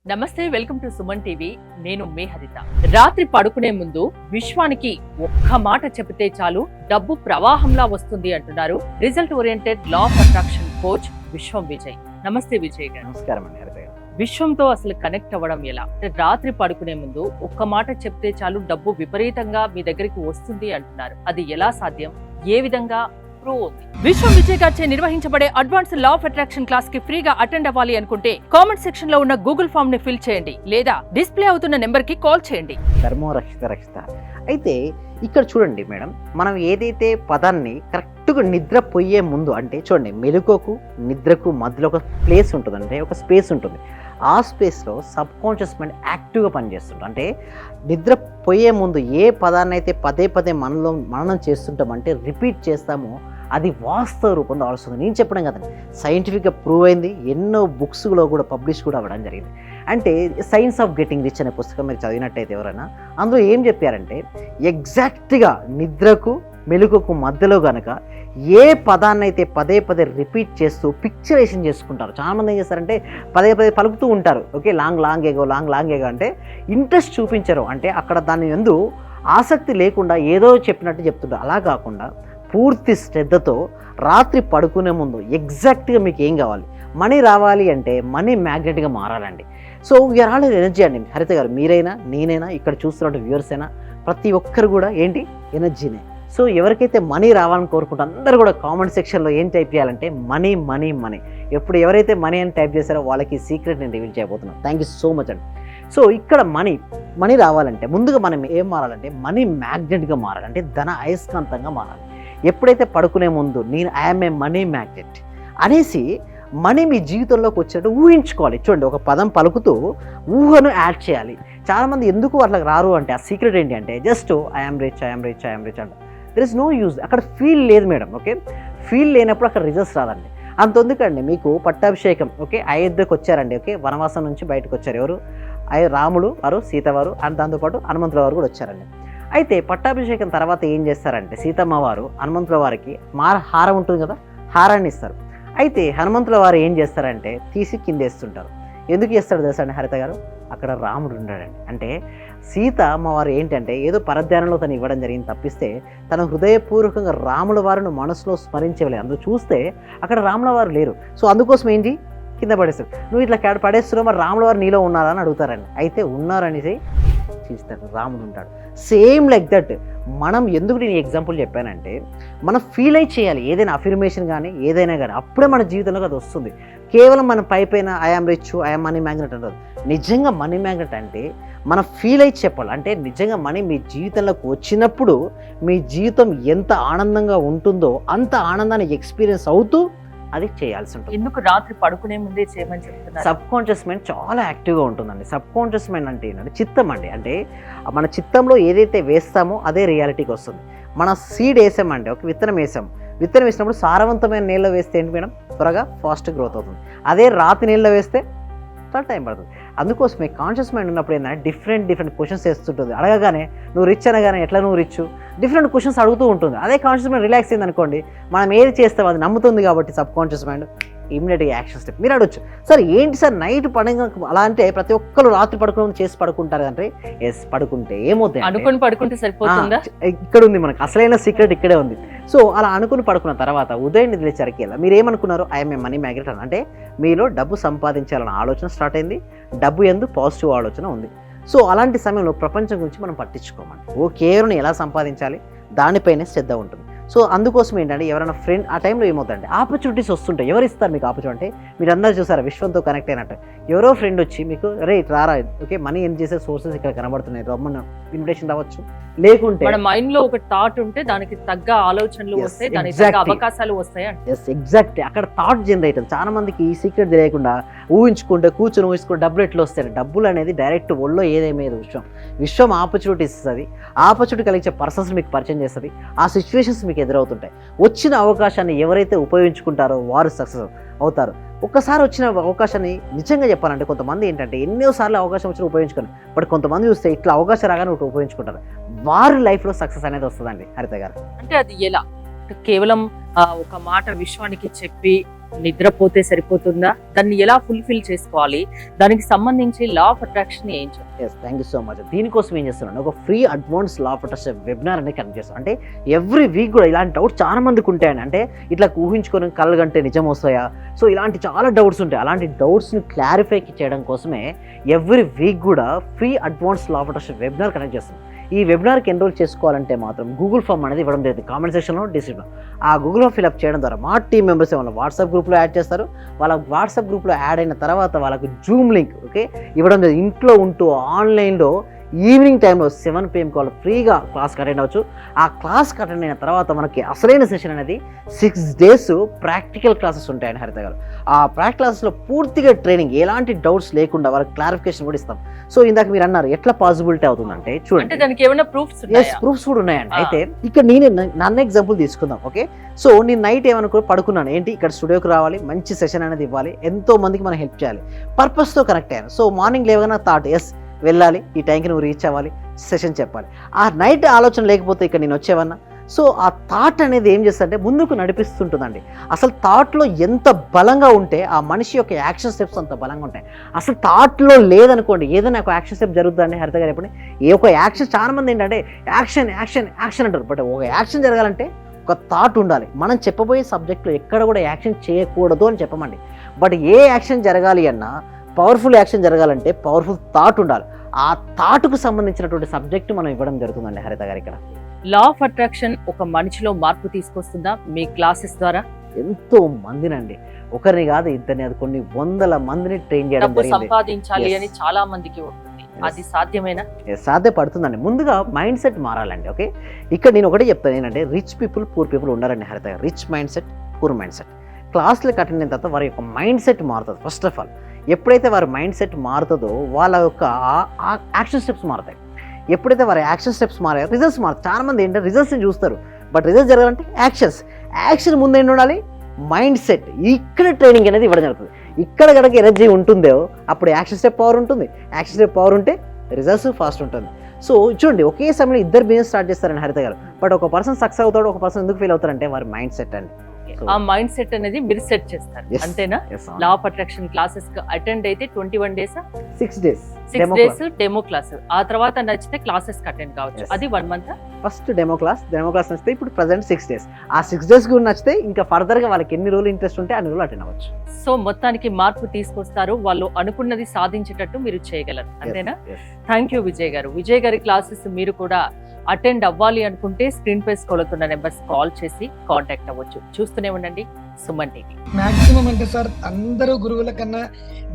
నమస్తే, welcome to Suman TV. నేను మీ హరిత. రాత్రి పడుకునే ముందు విశ్వానికి ఒక్క మాట చెబితే చాలు డబ్బు ప్రవాహంలా వస్తుంది అంటున్నారు result oriented law of attraction coach విశ్వం విజయ్. నమస్తే విజయ్ గారు. నమస్కారం అండి హరిత గారు. విశ్వంతో అసలు కనెక్ట్ అవ్వడం ఎలా? రాత్రి పడుకునే ముందు ఒక్క మాట చెప్తే చాలు డబ్బు విపరీతంగా మీ దగ్గరికి వస్తుంది అంటున్నారు. అది ఎలా సాధ్యం? ఏ విధంగా ప్రూవ్ అవుతుంది? విశ్వం విజయ్ గారిచే నిర్వహించబడే advance law of attraction class కి ఫ్రీగా అటెండ్ అవ్వాలి అనుకుంటే కామెంట్ సెక్షన్ లో ఉన్న గూగుల్ ఫామ్ ని ఫిల్ చేయండి, లేదా డిస్ప్లే అవుతున్న నెంబర్ కి కాల్ చేయండి. ధర్మో రక్షిత రక్షిత. అయితే ఇక్కడ చూడండి మేడం, మనం ఏదైతే పదాన్ని కరెక్ట్గా నిద్రపోయే ముందు, అంటే చూడండి, మెలుకోకు నిద్రకు మధ్యలో ఒక ప్లేస్ ఉంటుంది, అంటే ఒక స్పేస్ ఉంటుంది. ఆ స్పేస్లో సబ్ కాన్షియస్ మైండ్ యాక్టివ్గా పనిచేస్తుంది. అంటే నిద్రపోయే ముందు ఏ పదాన్ని అయితే పదే పదే మననం చేస్తుంటామంటే రిపీట్ చేస్తామో అది వాస్తవ రూపంలో వస్తుంది. నేను చెప్పడం కదండి, సైంటిఫిక్గా ప్రూవ్ అయింది. ఎన్నో బుక్స్లో కూడా పబ్లిష్ కూడా అవ్వడం జరిగింది. అంటే సైన్స్ ఆఫ్ గెటింగ్ రిచ్ అనే పుస్తకం మీరు చదివినట్టయితే ఎవరైనా, అందులో ఏం చెప్పారంటే ఎగ్జాక్ట్గా నిద్రకు మెలుగుకు మధ్యలో కనుక ఏ పదాన్ని అయితే పదే పదే రిపీట్ చేస్తూ పిక్చరేషన్ చేసుకుంటారు. చాలామంది ఏం చేస్తారంటే పదే పదే పలుకుతూ ఉంటారు. ఓకే, లాంగ్ ఏగో అంటే ఇంట్రెస్ట్ చూపించరు. అంటే అక్కడ దాని యందు ఆసక్తి లేకుండా ఏదో చెప్పినట్టు చెప్తుంటారు. అలా కాకుండా పూర్తి శ్రద్ధతో రాత్రి పడుకునే ముందు ఎగ్జాక్ట్గా మీకు ఏం కావాలి, మనీ రావాలి అంటే మనీ మ్యాగ్నెట్గా మారాలండి. సో వీఆర్ ఆల్ ఎనర్జీ అండి హరిత గారు. మీరైనా నేనైనా ఇక్కడ చూస్తున్న వ్యూవర్స్ అయినా ప్రతి ఒక్కరు కూడా ఏంటి, ఎనర్జీనే. సో ఎవరికైతే మనీ రావాలని కోరుకుంటారో అందరూ కూడా కామెంట్ సెక్షన్లో ఏం టైప్ చేయాలంటే మనీ మనీ మనీ. ఎప్పుడు ఎవరైతే మనీ అని టైప్ చేశారో వాళ్ళకి సీక్రెట్ నేను రివీల్ చేయబోతున్నాను. థ్యాంక్ యూ సో మచ్ అండి. సో ఇక్కడ మనీ రావాలంటే ముందుగా మనం ఏం మారాలంటే మనీ మ్యాగ్నెట్గా మారాలి, అంటే ధన అయస్కాంతంగా మారాలి. ఎప్పుడైతే పడుకునే ముందు నేను ఐఎమ్ ఏ మనీ మ్యాగ్నెట్ అనేసి మనీ మీ జీవితంలోకి వచ్చినట్టు ఊహించుకోవాలి. చూడండి, ఒక పదం పలుకుతూ ఊహను యాడ్ చేయాలి. చాలామంది ఎందుకు వాళ్ళకి రారు అంటే ఆ సీక్రెట్ ఏంటి అంటే జస్ట్ ఐఎమ్ రిచ్ అంట. There is no use. అక్కడ ఫీల్ లేదు మేడం. ఓకే, ఫీల్ లేనప్పుడు అక్కడ రిజల్ట్స్ రాదండి. అంతెందుకండి, మీకు పట్టాభిషేకం, ఓకే, అయోధ్యకు వచ్చారండి. ఓకే, వనవాసం నుంచి బయటకు వచ్చారు. ఎవరు? రాముడు వారు, సీత వారు, అండ్ దాంతోపాటు హనుమంతుల వారు కూడా వచ్చారండి. అయితే పట్టాభిషేకం తర్వాత ఏం చేస్తారంటే సీతమ్మ వారు హనుమంతుల వారికి హారం ఉంటుంది కదా, హారాన్ని ఇస్తారు. అయితే హనుమంతుల వారు ఏం చేస్తారంటే తీసి కిందేస్తుంటారు. ఎందుకు చేస్తాడు తెలుసా అండి హరిత గారు? అక్కడ రాముడు ఉన్నాడండి. అంటే సీత అమ్మవారు ఏంటంటే ఏదో పరధ్యానంలో తను ఇవ్వడం జరిగింది తప్పిస్తే తన హృదయపూర్వకంగా రాముల వారిని మనసులో స్మరించలేదు. అందులో చూస్తే అక్కడ రాముల వారు లేరు. సో అందుకోసం ఏంటి, కింద పడేస్తాడు. నువ్వు ఇట్లా పడేస్తున్నావు, మరి రాముల వారు నీలో ఉన్నారా అని అడుగుతారండి. అయితే ఉన్నారనేసి చూస్తాడు, రాముడు ఉంటాడు. సేమ్ లైక్ దట్ మనం ఎందుకు నేను ఎగ్జాంపుల్ చెప్పానంటే మనం ఫీల్ అయి చేయాలి ఏదైనా అఫర్మేషన్ కానీ ఏదైనా కానీ, అప్పుడే మన జీవితంలోకి అది వస్తుంది. కేవలం మనం పైన I'm rich, I'm money magnet అంటారు. నిజంగా మనీ మ్యాగ్నెట్ అంటే మనం ఫీల్ అయి చెప్పాలి. అంటే నిజంగా మనీ మీ జీవితంలోకి వచ్చినప్పుడు మీ జీవితం ఎంత ఆనందంగా ఉంటుందో అంత ఆనందాన్ని ఎక్స్పీరియన్స్ అవుతూ అది చేయాల్సి ఉంటుంది. ఎందుకు రాత్రి పడుకునే ముందే చేయమని చెప్తున్నారు? సబ్ కాన్షియస్ మైండ్ చాలా యాక్టివ్గా ఉంటుందండి. సబ్ కాన్షియస్ మైండ్ అంటే ఏంటంటే చిత్తం అండి. అంటే మన చిత్తంలో ఏదైతే వేస్తామో అదే రియాలిటీకి వస్తుంది. మన సీడ్ వేసామంటే ఒక విత్తనం వేసినప్పుడు సారవంతమైన నీళ్ళలో వేస్తే ఏంటి మేడం, త్వరగా ఫాస్ట్ గ్రోత్ అవుతుంది. అదే రాతి నీళ్ళలో వేస్తే చాలా టైం పడుతుంది. అందుకోసమే కాన్షియస్ మైండ్ ఉన్నప్పుడు ఏంటంటే డిఫరెంట్ క్వశ్చన్స్ వేస్తుంటుంది. అడగగానే నువ్వు రిచ్ అనగానే ఎట్లా నువ్వు రిచ్, డిఫరెంట్ క్వశ్చన్స్ అడుగుతూ ఉంటుంది. అదే కాన్షియస్ మైండ్ రిలాక్స్ అయింది అనుకోండి, మనం ఏది చేస్తాం అది నమ్ముతుంది కాబట్టి సబ్ కాన్షియస్ మైండ్ ఇమీడియట్గా యాక్షన్ స్టెప్. మీరు అడగచ్చు, సార్ ఏంటి సార్ నైట్ పడంగా అలా అంటే ప్రతి ఒక్కరు రాత్రి పడుకుని చేసి పడుకుంటారు అంటే ఎస్, పడుకుంటే ఏమవుతుంది అనుకుని పడుకుంటే సరిపోతుందా? ఇక్కడ ఉంది మనకు అసలైన సీక్రెట్, ఇక్కడే ఉంది. సో అలా అనుకుని పడుకున్న తర్వాత ఉదయం నిద్రలేసరికి మీరు ఏమనుకున్నారు, ఐఎమ్ ఏ మనీ మ్యాగ్నెట్ అంటే మీలో డబ్బు సంపాదించాలన్న ఆలోచన స్టార్ట్ అయింది. డబ్బు యందు పాజిటివ్ ఆలోచన ఉంది. సో అలాంటి సమయంలో ప్రపంచం గురించి మనం పట్టించుకోమండి. కేవలం ఎలా సంపాదించాలి దానిపైనే శ్రద్ధ ఉంటుంది. సో అందుకోసం ఏంటంటే ఎవరైనా ఫ్రెండ్ ఆ టైంలో ఏమవుతుందంటే ఆపర్చునిటీస్ వస్తుంటాయి. ఎవరు ఇస్తారు మీకు ఆపర్చునిటీ? అంటే మీరు అందరూ చూసారా విశ్వంతో కనెక్ట్ అయినట్టు ఎవరో ఫ్రెండ్ వచ్చి మీకు రారా, ఓకే, మనీ ఏం చేసే సోర్సెస్ ఇక్కడ కనబడుతున్నాయి, రమ్మన్న ఇన్విటేషన్ రావచ్చు. లేకుంటే మన మైండ్ లో ఒక థాట్ ఉంటే దానికి తగ్గ ఆలోచనలు వస్తాయి, దానికి తగ్గ అవకాశాలు వస్తాయి. Yes, exact. అక్కడ థాట్ జనరేట్ అవుతుంది. చాలా మందికి ఈ సీక్రెట్ తెలియకుండా ఊహించుకుంటే ఊహించుకుంటే డబ్బులు ఎట్లా వస్తాయి? డబ్బులు అనేది డైరెక్ట్ ఒళ్ళో ఏదేమేది విశ్వం ఆపర్చునిటీస్ ఇస్తుంది. ఆపర్చునిటీ కలిగించే పర్సన్స్ మీకు పరిచయం చేస్తుంది. ఆ సిచ్యువేషన్స్ మీకు ఎదురవుతుంటాయి. వచ్చిన అవకాశాన్ని ఎవరైతే ఉపయోగించుకుంటారో వారు సక్సెస్ అవుతారు. ఒక్కసారి వచ్చిన అవకాశాన్ని నిజంగా చెప్పాలంటే కొంతమంది ఏంటంటే ఎన్నోసార్లు అవకాశం వచ్చిన ఉపయోగించుకోండి, బట్ కొంతమంది చూస్తే ఇట్లా అవకాశం రాగానే ఉపయోగించుకుంటారు. వారి లైఫ్లో సక్సెస్ అనేది వస్తుందండి హరిత గారు. అంటే అది ఎలా? కేవలం ఒక మాట విశ్వానికి చెప్పి నిద్రపోతే సరిపోతుందా? దాన్ని ఎలా ఫుల్ఫిల్ చేసుకోవాలి? దానికి సంబంధించి లా ఆఫ్ అట్రాక్షన్ ఏం చెప్తారు? Thank you so much. దీనికోసం ఏం చేస్తున్నాను, ఒక free advance law of attraction webinar అనేది కనెక్ట్ చేస్తాను. అంటే ఎవ్రీ వీక్ కూడా ఇలాంటి డౌట్స్ చాలా మందికి ఉంటాయండి. అంటే ఇట్లా ఊహించుకొని కళ్ళు కంటే నిజం వస్తాయా, సో ఇలాంటి చాలా డౌట్స్ ఉంటాయి. అలాంటి డౌట్స్ని క్లారిఫై చేయడం కోసమే ఎవ్రీ వీక్ కూడా free advance law of attraction webinar connect చేస్తాను. ఈ వెబినార్కి ఎన్రోల్ చేసుకోవాలంటే మాత్రం గూగుల్ ఫామ్ అనేది ఇవ్వడం జరిగింది కామెంట్ సెక్షన్లో, డిస్క్రిప్షన్లో. ఆ గూగుల్ ఫామ్ ఫిల్అప్ చేయడం ద్వారా మా టీం మెంబర్స్ ఏమన్నా వాట్సాప్ గ్రూప్లో యాడ్ చేస్తారు. వాళ్ళ వాట్సాప్ గ్రూప్లో యాడ్ అయిన తర్వాత వాళ్ళకు జూమ్ లింక్ ఇవ్వడం జరిగింది. ఇంట్లో ఉంటూ ఆన్లైన్లో ఈవినింగ్ టైంలో 7 PM వాళ్ళు ఫ్రీగా క్లాస్కి అటెండ్ అవ్వచ్చు. ఆ క్లాస్కి అటెండ్ అయిన తర్వాత మనకి అసలైన సెషన్ అనేది 6 days ప్రాక్టికల్ క్లాసెస్ ఉంటాయండి హరిత గారు. ఆ ప్రాక్టికల్ క్లాసెస్లో పూర్తిగా ట్రైనింగ్, ఎలాంటి డౌట్స్ లేకుండా వాళ్ళకి క్లారిఫికేషన్ కూడా ఇస్తాం. సో ఇందాక మీరు అన్నారు ఎట్లా పాసిబిలిటీ అవుతుందంటే చూడండి, దానికి ఏమైనా ప్రూఫ్స్ కూడా ఉన్నాయండి. అయితే ఇక్కడ నేను నన్ను ఎగ్జాంపుల్ తీసుకుందాం. సో నేను నైట్ ఏమనుకో పడుకున్నాను, ఏంటి ఇక్కడ స్టూడియోకి రావాలి, మంచి సెషన్ అనేది ఇవ్వాలి, ఎంతో మందికి మనం హెల్ప్ చేయాలి, పర్పస్తో కనెక్ట్ అయ్యాను. సో మార్నింగ్ లేవగానే థాట్, వెళ్ళాలి, ఈ టైంకి నువ్వు రీచ్ అవ్వాలి, సెషన్ చెప్పాలి. ఆ నైట్ ఆలోచన లేకపోతే ఇక్కడ నేను వచ్చేవన్నా. సో ఆ థాట్ అనేది ఏం చేస్తుందంటే ముందుకు నడిపిస్తుంటుందండి. అసలు థాట్లో ఎంత బలంగా ఉంటే ఆ మనిషి యొక్క యాక్షన్ స్టెప్స్ అంత బలంగా ఉంటాయి. అసలు థాట్లో లేదనుకోండి, ఏదైనా ఒక యాక్షన్ స్టెప్ జరుగుతుందండి హరిత గారు. ఎప్పుడు ఏ ఒక యాక్షన్, చాలా మంది ఏంటంటే యాక్షన్ యాక్షన్ యాక్షన్ అంటారు. బట్ ఒక యాక్షన్ జరగాలంటే ఒక థాట్ ఉండాలి. మనం చెప్పబోయే సబ్జెక్ట్లో ఎక్కడ కూడా యాక్షన్ చేయకూడదు అని చెప్పమండి. బట్ ఏ యాక్షన్ జరగాలి అన్నా, పవర్ఫుల్ యాక్షన్ జరగాలంటే పవర్ఫుల్ థాట్ ఉండాలి. ఆ థాట్కు సంబంధించినటువంటి సబ్జెక్టు మనం ఇవ్వడం జరుగుతుందండి హరిత గారు. ఇక్కడ లా ఆఫ్ అట్రాక్షన్ ఒక మనిషిలో మార్పు తీసుకొస్తుందా మీ క్లాసెస్ ద్వారా? ఎంతో మందినండి, ఒకరిని కాదు ఇద్దరిని, అది కొన్ని వందల మందిని ట్రైన్ చేయడం జరిగింది. సంపాదించాలి అని చాలా మందికి ఉంటుంది, అది సాధ్యమేనా? సాధ్యపడుతుందండి. ముందుగా మైండ్ సెట్ మారాలండి. ఇక్కడ నేను ఒకటే చెప్తాను ఏంటంటే, రిచ్ పీపుల్ పూర్ పీపుల్ ఉండాలండి Haritha garu. Rich mind set, poor mind set. క్లాస్లకు అటెండ్ అయిన తర్వాత వారి యొక్క మైండ్ సెట్ మారుతుంది. ఫస్ట్ ఆఫ్ ఆల్ ఎప్పుడైతే వారి మైండ్ సెట్ మారుతుందో వాళ్ళ యొక్క యాక్షన్ స్టెప్స్ మారుతాయి. ఎప్పుడైతే వారి యాక్షన్ స్టెప్స్ మారాయో రిజల్ట్స్ మారుతాయి. చాలా మంది ఏంటంటే రిజల్ట్స్ని చూస్తారు, బట్ రిజల్ట్స్ జరగాలంటే యాక్షన్ ముందు ఏంటి ఉండాలి, మైండ్ సెట్. ఇక్కడ ట్రైనింగ్ అనేది ఇవ్వడం జరుగుతుంది. ఇక్కడ కనుక ఎనర్జీ ఉంటుందో అప్పుడు యాక్షన్ స్టెప్ పవర్ ఉంటుంది. యాక్షన్ స్టెప్ పవర్ ఉంటే రిజల్ట్స్ ఫాస్ట్ ఉంటుంది. సో చూడండి, ఒకే సమయంలో ఇద్దరు బిజినెస్ స్టార్ట్ చేస్తారండి హరిత గారు. బట్ ఒక పర్సన్ సక్సెస్ అవుతాడు, ఒక పర్సన్ ఎందుకు ఫెయిల్ అవుతారంటే వారి మైండ్ సెట్ అండి. ఆ మైండ్ సెట్ అనేది మీరు సెట్ చేస్తారు, అంతేనా? Law of attraction classes attend అయితే 21 days 6 days డెమో క్లాస్, ఆ తర్వాత నచ్చితే క్లాసెస్ అటెండ్ కావచ్చు. అది 1 month. ఫస్ట్ డెమో క్లాస్ నచ్చితే ఇప్పుడు ప్రెసెంట్ 6 days. ఆ 6 days కూడా నచ్చితే ఇంకా ఫర్దర్ గా వాళ్ళకి ఎన్ని రోజులు ఇంట్రెస్ట్ ఉంటే అన్ని రోజులు అటెండ్ అవ్వచ్చు. సో మొత్తానికి మార్పు తీసుకొస్తారు, వాళ్ళు అనుకున్నది సాధించేటట్టు మీరు చేయగలరు, అంతేనా? థ్యాంక్ యూ విజయ్ గారు. విజయ్ గారి క్లాసెస్ మీరు కూడా అటెండ్ అవ్వాలి అనుకుంటే స్క్రీన్ పై స్క్రోల్ అవుతున్న నెంబర్స్ కాల్ చేసి కాంటాక్ట్ అవ్వచ్చు. చూస్తూనే ఉండండి సుమన్ టీవీ. మాక్సిమం అంటే సార్ అందరూ గురువుల కన్నా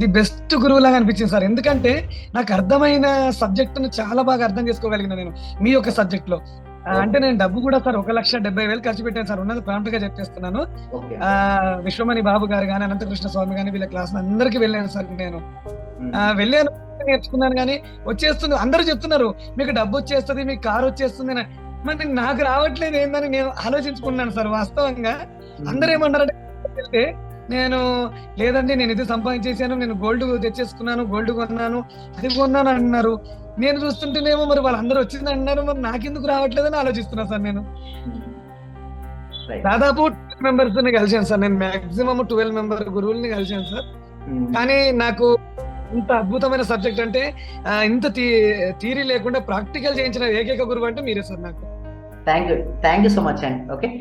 ది బెస్ట్ గురువులాగా అనిపించింది సార్. ఎందుకంటే నాకు అర్థమైన సబ్జెక్టును చాలా బాగా అర్థం చేసుకోగలిగిన నేను మీ యొక్క సబ్జెక్ట్ లో. అంటే నేను డబ్బు కూడా సార్ 1,70,000 ఖర్చు పెట్టాను సార్. ఉన్నది ప్రాంప్ట్ గా చెప్పేస్తున్నాను. విశ్వమణి బాబు గారు కానీ, అనంతకృష్ణ స్వామి కానీ, వీళ్ళ క్లాస్ అందరికి వెళ్ళాను సార్. నేను వెళ్ళాను, నేర్చుకున్నాను, కానీ వచ్చేస్తుంది. అందరూ చెప్తున్నారు మీకు డబ్బు వచ్చేస్తుంది, మీకు కారు వచ్చేస్తుంది అని. మరి నాకు రావట్లేదు ఏందని నేను ఆలోచించుకున్నాను సార్. వాస్తవంగా అందరూ ఏమన్నారంటే, నేను లేదండి నేను ఇది సంపాదించేసాను, నేను గోల్డ్ తెచ్చేసుకున్నాను, గోల్డ్ కొన్నాను, అది కొన్నాను అంటున్నారు. నేను చూస్తుంటేనేమో మరి వాళ్ళందరూ వచ్చింది అంటున్నారు, మరి నాకెందుకు రావట్లేదని ఆలోచిస్తున్నా సార్. నేను దాదాపు 12 members కలిసాను సార్. నేను మాక్సిమం 12 member గురువుల్ని కలిసాను సార్. కానీ నాకు ఇంత అద్భుతమైన సబ్జెక్ట్ అంటే, ఇంత థియరీ లేకుండా ప్రాక్టికల్ చేయించిన ఏకైక గురువు అంటే మీరే సార్ నాకు. థ్యాంక్ యూ సో మచ్ అండి.